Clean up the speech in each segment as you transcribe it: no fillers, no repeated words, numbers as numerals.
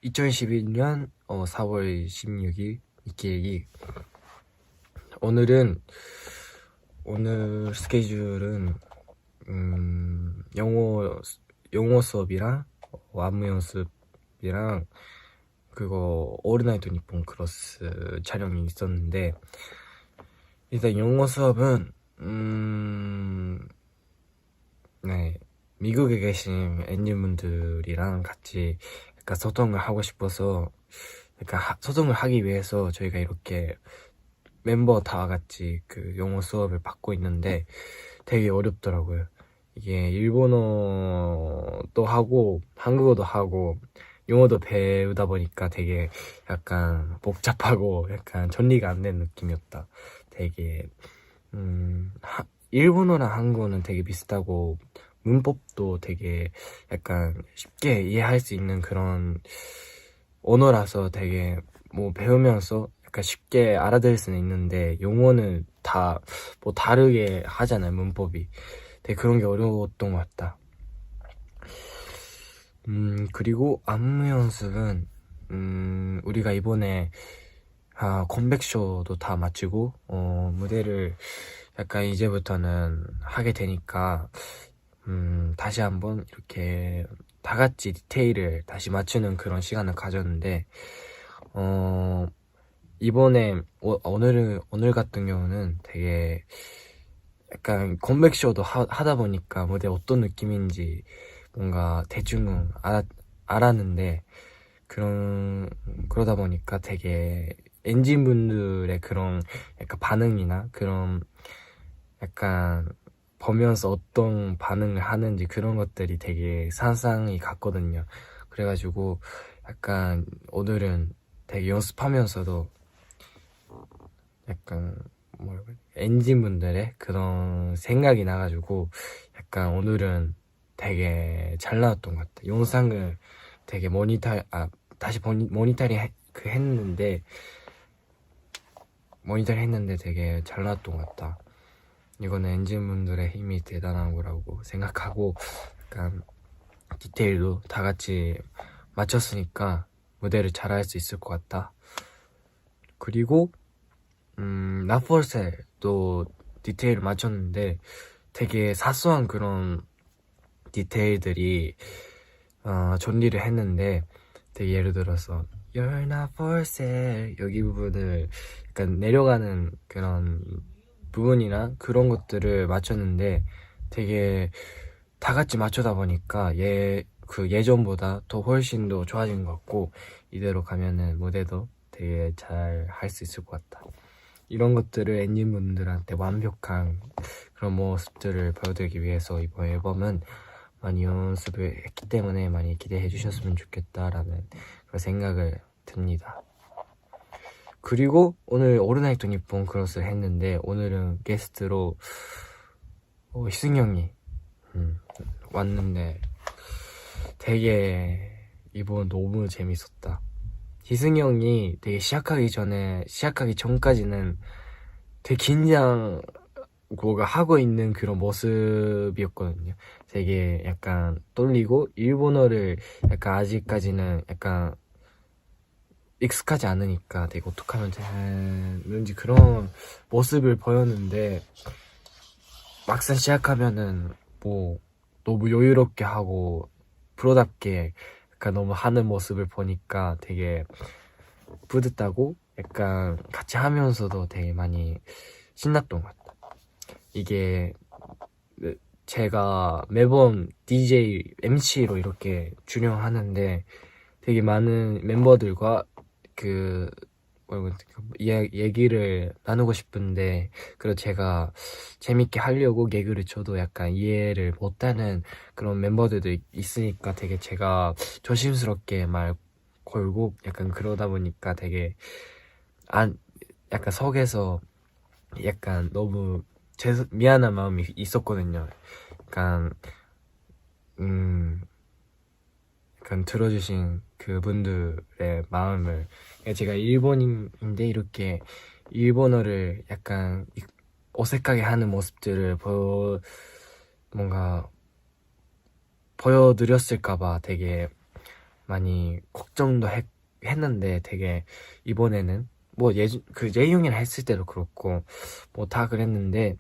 2021년 4월 16일 이끼얘기. 오늘 스케줄은 영어 수업이랑 안무 연습이랑 그거 오르나이트 니폰 크로스 촬영이 있었는데, 일단 영어 수업은 네, 미국에 계신 엔지분들이랑 같이 약간 소통을 하고 싶어서, 약간 소통을 하기 위해서 저희가 이렇게 멤버 다 같이 그 영어 수업을 받고 있는데 되게 어렵더라고요. 이게 일본어도 하고 한국어도 하고 영어도 배우다 보니까 되게 약간 복잡하고 약간 정리가 안 된 느낌이었다. 되게 일본어랑 한국어는 되게 비슷하고 문법도 되게 약간 쉽게 이해할 수 있는 그런 언어라서 되게 뭐 배우면서 약간 쉽게 알아들을 수는 있는데, 영어는 다 뭐 다르게 하잖아요, 문법이. 되게 그런 게 어려웠던 것 같다. 그리고 안무 연습은 우리가 이번에 컴백쇼도 다 마치고 무대를 약간 이제부터는 하게 되니까 다시 한번 이렇게 다 같이 디테일을 다시 맞추는 그런 시간을 가졌는데, 이번에 오늘 같은 경우는 되게 약간 컴백쇼도 하다 보니까 무대 어떤 느낌인지 뭔가 대충 알았는데, 그러다 보니까 되게 엔진분들의 그런 약간 반응이나 그런 약간 보면서 어떤 반응을 하는지 그런 것들이 되게 상상이 갔거든요. 그래가지고 약간 오늘은 되게 연습하면서도 약간 엔진분들의 그런 생각이 나가지고 약간 오늘은 되게 잘 나왔던 것 같아요. 영상을 되게 다시 모니터링 했는데 되게 잘 나왔던 것 같다. 이거는 엔진분들의 힘이 대단한 거라고 생각하고, 약간 디테일도 다 같이 맞췄으니까 무대를 잘할 수 있을 것 같다. 그리고 나폴셀도 디테일을 맞췄는데 되게 사소한 그런 디테일들이 존리를 했는데, 되게 예를 들어서 You're not for sale 여기 부분을 약간 내려가는 그런 부분이나 그런 것들을 맞췄는데 되게 다 같이 맞추다 보니까 예전보다 더 훨씬 더 좋아진 것 같고, 이대로 가면은 무대도 되게 잘 할 수 있을 것 같다. 이런 것들을 엔진분들한테 완벽한 그런 모습들을 보여드리기 위해서 이번 앨범은 많이 연습을 했기 때문에 많이 기대해 주셨으면 좋겠다라는 그런 생각을 듭니다. 그리고 오늘 오르나이트 니폰 크로스를 했는데, 오늘은 게스트로 희승이 형이 왔는데 되게 이번 너무 재밌었다. 희승이 형이 되게 시작하기 전까지는 되게 긴장을 하고 있는 그런 모습이었거든요. 되게 약간 떨리고 일본어를 약간 아직까지는 약간 익숙하지 않으니까 되게 어떡하면 되는지 그런 모습을 보였는데, 막상 시작하면은 뭐 너무 여유롭게 하고 프로답게 약간 너무 하는 모습을 보니까 되게 뿌듯하고, 약간 같이 하면서도 되게 많이 신났던 것 같아요. 이게 제가 매번 DJ, MC로 이렇게 출연하는데 되게 많은 멤버들과 얘기를 나누고 싶은데, 그리고 제가 재밌게 하려고 개그를 쳐도 약간 이해를 못하는 그런 멤버들도 있으니까 되게 제가 조심스럽게 말 걸고 약간 그러다 보니까 되게 약간 속에서 약간 너무 미안한 마음이 있었거든요. 약간 약간 들어주신 그분들의 마음을, 제가 일본인인데 이렇게 일본어를 약간 어색하게 하는 모습들을 뭔가 보여드렸을까봐 되게 많이 걱정도 했는데 되게 이번에는 뭐 그 제이 형이랑 했을 때도 그렇고 뭐 다 그랬는데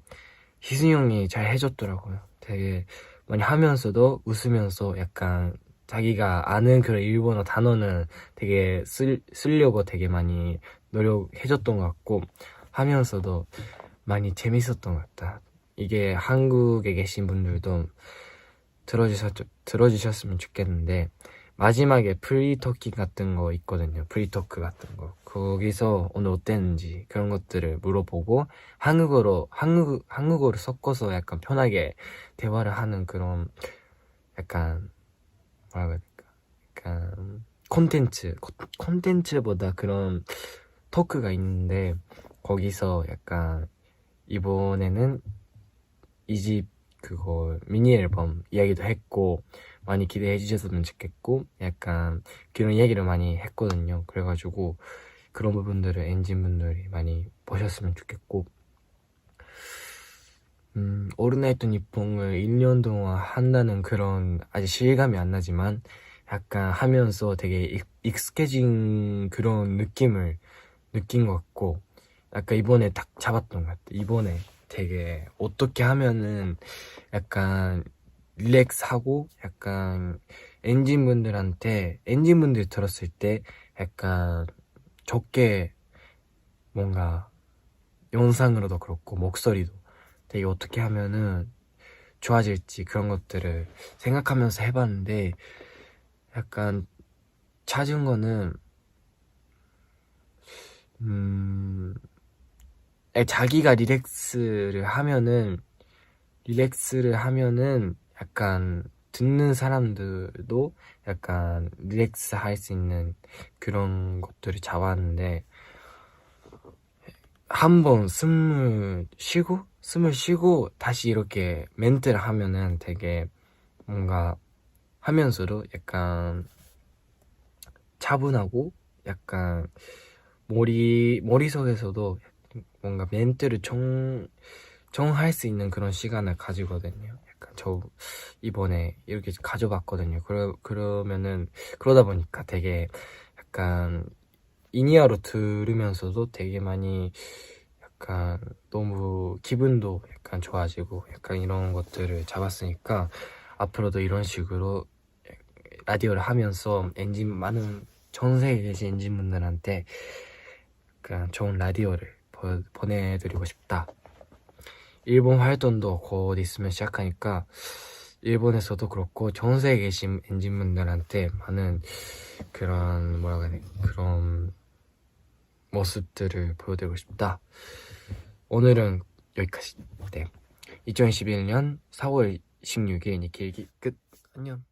희승이 형이 잘 해줬더라고요. 되게 많이 하면서도 웃으면서 약간 자기가 아는 그런 일본어 단어는 되게 쓰려고 되게 많이 노력해줬던 것 같고 하면서도 많이 재밌었던 것 같다. 이게 한국에 계신 분들도 들어주셨으면 좋겠는데 마지막에 프리토킹 같은 거 있거든요. 프리토크 같은 거. 거기서 오늘 어땠는지 그런 것들을 물어보고 한국어로 섞어서 약간 편하게 대화를 하는 그런 약간 뭐라고 해야 될까? 약간 콘텐츠보다 그런 토크가 있는데 거기서 약간 이번에는 이 집 그거 미니 앨범 이야기도 했고 많이 기대해 주셨으면 좋겠고 약간 그런 이야기를 많이 했거든요. 그래가지고 그런 부분들을 엔진분들이 많이 보셨으면 좋겠고 오르나이트 니뽕을 1년 동안 한다는 그런 아직 실감이 안 나지만 약간 하면서 되게 익숙해진 그런 느낌을 느낀 것 같고 약간 이번에 딱 잡았던 것 같아. 이번에 되게 어떻게 하면은 약간 릴렉스하고 약간 엔진분들이 들었을 때 약간 적게 뭔가 영상으로도 그렇고 목소리도 되게 어떻게 하면은 좋아질지 그런 것들을 생각하면서 해봤는데 약간 찾은 거는 자기가 릴렉스를 하면은 약간 듣는 사람들도 약간 릴렉스 할 수 있는 그런 것들을 잡았는데 한 번 숨을 쉬고 다시 이렇게 멘트를 하면은 되게 뭔가 하면서도 약간 차분하고 약간 머릿속에서도 뭔가 멘트를 정할 수 있는 그런 시간을 가지거든요. 약간 저 이번에 이렇게 가져봤거든요. 그러면은 그러다 보니까 되게 약간 인이어로 들으면서도 되게 많이 약간 너무 기분도 약간 좋아지고 약간 이런 것들을 잡았으니까 앞으로도 이런 식으로 라디오를 하면서 많은 전 세계에 계신 엔진분들한테 그냥 좋은 라디오를 보내드리고 싶다. 일본 활동도 곧 있으면 시작하니까 일본에서도 그렇고 전 세계에 계신 엔진분들한테 많은 그런 뭐라고 해야 돼 그런 모습들을 보여드리고 싶다. 오늘은 여기까지. 네. 2021년 4월 16일 니키 일기 끝. 안녕.